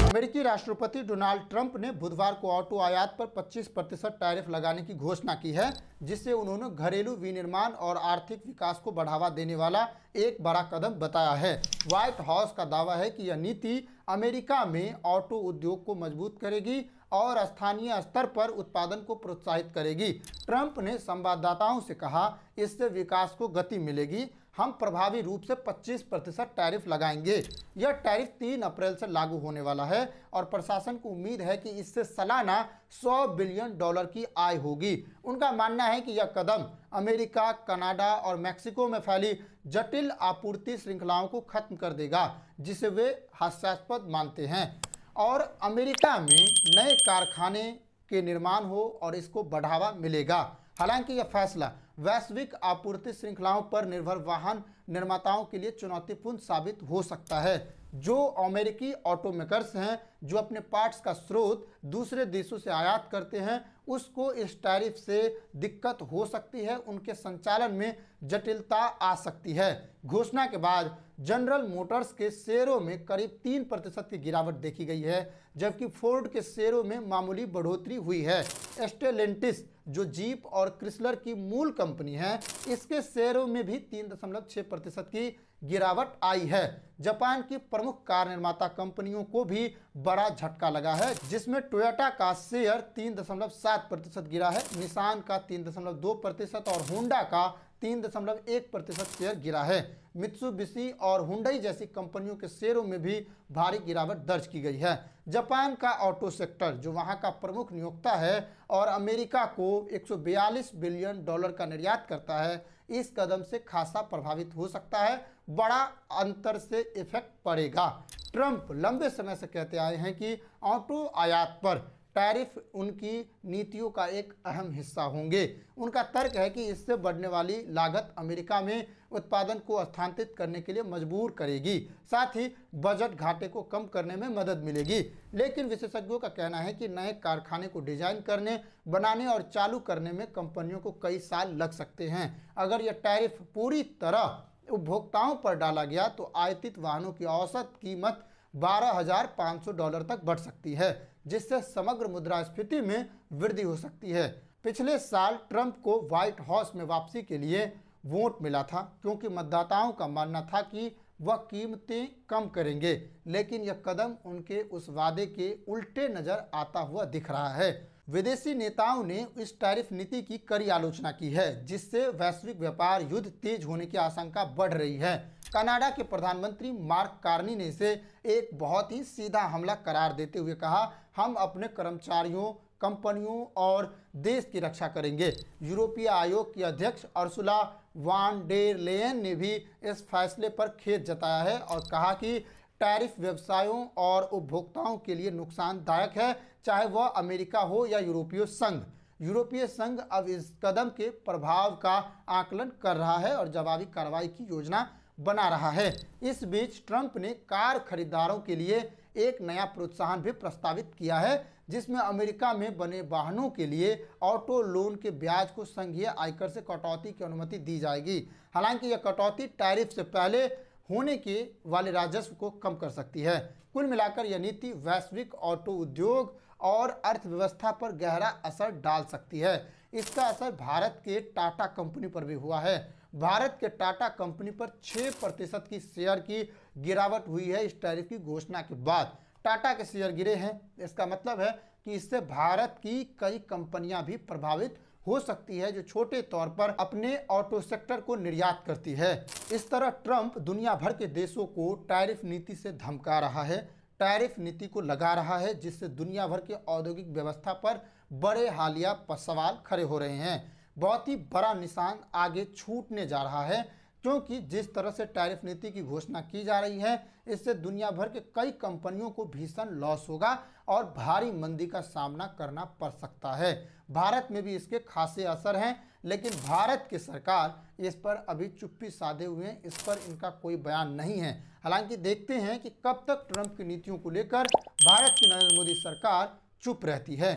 अमेरिकी राष्ट्रपति Donald Trump ने बुधवार को ऑटो आयात पर 25% टैरिफ लगाने की घोषणा की है, जिसे उन्होंने घरेलू विनिर्माण और आर्थिक विकास को बढ़ावा देने वाला एक बड़ा कदम बताया है। व्हाइट हाउस का दावा है कि यह नीति अमेरिका में ऑटो उद्योग को मजबूत करेगी और स्थानीय स्तर पर उत्पादन को प्रोत्साहित करेगी। ट्रंप ने संवाददाताओं से कहा, इससे विकास को गति मिलेगी। हम प्रभावी रूप से 25% टैरिफ लगाएंगे। यह टैरिफ 3 अप्रैल से लागू होने वाला है और प्रशासन को उम्मीद है कि इससे सालाना $100 बिलियन की आय होगी। उनका मानना है कि यह कदम अमेरिका, कनाडा और मैक्सिको में फैली जटिल आपूर्ति श्रृंखलाओं को खत्म कर देगा, जिसे वे हास्यास्पद मानते हैं, और अमेरिका में नए कारखाने के निर्माण हो और इसको बढ़ावा मिलेगा। हालांकि यह फैसला वैश्विक आपूर्ति श्रृंखलाओं पर निर्भर वाहन निर्माताओं के लिए चुनौतीपूर्ण साबित हो सकता है। जो अमेरिकी ऑटोमेकर्स हैं जो अपने पार्ट्स का स्रोत दूसरे देशों से आयात करते हैं, उसको इस टैरिफ से दिक्कत हो सकती है, उनके संचालन में जटिलता आ सकती है। घोषणा के बाद जनरल मोटर्स के शेयरों में करीब 3% की गिरावट देखी गई है, जबकि फोर्ड के शेयरों में मामूली बढ़ोतरी हुई है। स्टेलेंटिस, जो जीप और क्रिसलर की मूल कंपनी है, इसके शेयरों में भी 3.6% की गिरावट आई है। जापान की प्रमुख कार निर्माता कंपनियों को भी बड़ा झटका लगा है, जिसमें टोयोटा का शेयर 3.7% गिरा है, निसान का 3.2% और होंडा का 3.1% शेयर गिरा है। मित्सुबिशी और हुंडई जैसी कंपनियों के शेयरों में भी भारी गिरावट दर्ज की गई है। जापान का ऑटो सेक्टर, जो वहां का प्रमुख नियोक्ता है और अमेरिका को $142 बिलियन का निर्यात करता है, इस कदम से खासा प्रभावित हो सकता है। बड़ा अंतर से इफेक्ट पड़ेगा। ट्रंप लंबे समय से कहते आए हैं कि ऑटो आयात पर टैरिफ उनकी नीतियों का एक अहम हिस्सा होंगे। उनका तर्क है कि इससे बढ़ने वाली लागत अमेरिका में उत्पादन को स्थानांतरित करने के लिए मजबूर करेगी, साथ ही बजट घाटे को कम करने में मदद मिलेगी। लेकिन विशेषज्ञों का कहना है कि नए कारखाने को डिजाइन करने, बनाने और चालू करने में कंपनियों को कई साल लग सकते हैं। अगर यह टैरिफ पूरी तरह उपभोक्ताओं पर डाला गया तो आयातित वाहनों की औसत कीमत $12,500 तक बढ़ सकती है, जिससे समग्र मुद्रास्फीति में वृद्धि हो सकती है। पिछले साल ट्रंप को व्हाइट हाउस में वापसी के लिए वोट मिला था, क्योंकि मतदाताओं का मानना था कि वह कीमतें कम करेंगे, लेकिन यह कदम उनके उस वादे के उल्टे नजर आता हुआ दिख रहा है। विदेशी नेताओं ने इस टैरिफ नीति की कड़ी आलोचना की है, जिससे वैश्विक व्यापार युद्ध तेज होने की आशंका बढ़ रही है। कनाडा के प्रधानमंत्री मार्क कार्नी ने इसे एक बहुत ही सीधा हमला करार देते हुए कहा, हम अपने कर्मचारियों, कंपनियों और देश की रक्षा करेंगे। यूरोपीय आयोग की अध्यक्ष अर्सुला वान डेर लेयन ने भी इस फैसले पर खेद जताया है और कहा कि टैरिफ व्यवसायों और उपभोक्ताओं के लिए नुकसानदायक है, चाहे वह अमेरिका हो या यूरोपीय संघ। यूरोपीय संघ अब इस कदम के प्रभाव का आकलन कर रहा है और जवाबी कार्रवाई की योजना बना रहा है। इस बीच ट्रंप ने कार खरीदारों के लिए एक नया प्रोत्साहन भी प्रस्तावित किया है, जिसमें अमेरिका में बने वाहनों के लिए ऑटो लोन के ब्याज को संघीय आयकर से कटौती की अनुमति दी जाएगी। हालांकि यह कटौती टैरिफ से पहले होने के वाले राजस्व को कम कर सकती है। कुल मिलाकर यह नीति वैश्विक ऑटो उद्योग और अर्थव्यवस्था पर गहरा असर डाल सकती है। इसका असर भारत के टाटा कंपनी पर भी हुआ है। भारत के टाटा कंपनी पर 6% की शेयर की गिरावट हुई है इस टैरिफ की घोषणा के बाद। टाटा के शेयर गिरे हैं, इसका मतलब है कि इससे भारत की कई कंपनियां भी प्रभावित हो सकती है, जो छोटे तौर पर अपने ऑटो सेक्टर को निर्यात करती है। इस तरह ट्रंप दुनिया भर के देशों को टैरिफ नीति से धमका रहा है, टैरिफ नीति को लगा रहा है, जिससे दुनिया भर के औद्योगिक व्यवस्था पर बड़े हालिया सवाल खड़े हो रहे हैं। बहुत ही बड़ा निशान आगे छूटने जा रहा है, क्योंकि जिस तरह से टैरिफ नीति की घोषणा की जा रही है, इससे दुनिया भर के कई कंपनियों को भीषण लॉस होगा और भारी मंदी का सामना करना पड़ सकता है। भारत में भी इसके खासे असर हैं, लेकिन भारत की सरकार इस पर अभी चुप्पी साधे हुए हैं, इस पर इनका कोई बयान नहीं है। हालांकि देखते हैं कि कब तक ट्रंप की नीतियों को लेकर भारत की नरेंद्र मोदी सरकार चुप रहती है।